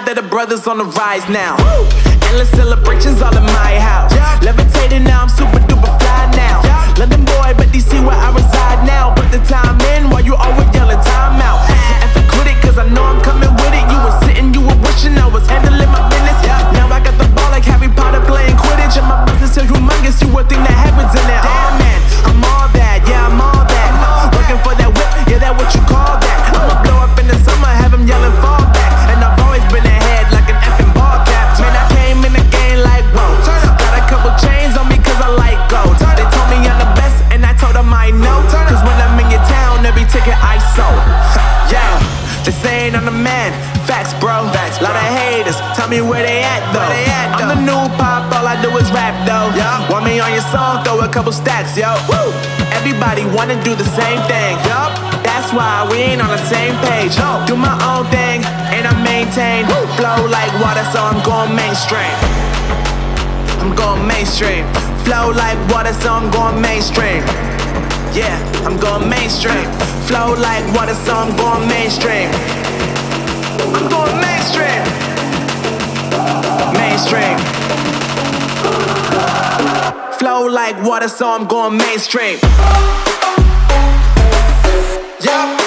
that the brothers on the rise now. Endless celebrations all in my house. Levitating now, I'm super duper fly now. London boy, but DC where I reside now. Put the time in while you always yelling time out. And quit it, cause I know I'm coming with it. You were sitting, you were wishing I was handling my business. Now I got the ball like Harry Potter playing Quidditch. And my business is humongous, you would think that happens in there. Damn man, I'm all that, yeah I'm all that. Working for that whip, yeah that what you call that. I'ma blow up in the summer, have him yelling fall back. And I've always been ahead like an effing ball cap. Man, I came in the game like whoa. Got a couple chains on me cause I like gold. They told me I'm the best and I told them I know. Cause when I'm in your town, every ticket I sold. Yeah, they saying I'm the man. Facts, bro. Lot of haters, tell me where they at though. I'm the new pop, all I do is rap though. Want me on your song, throw a couple stacks, yo. Woo! Everybody wanna do the same thing. That's why we ain't on the same page. Do my own thing, and I maintain. Flow like water, so I'm going mainstream. I'm going mainstream. Flow like water, so I'm going mainstream. Yeah, I'm going mainstream. Flow like water, so I'm going mainstream. I'm going mainstream. Mainstream. Flow like water, so I'm going mainstream. Yeah.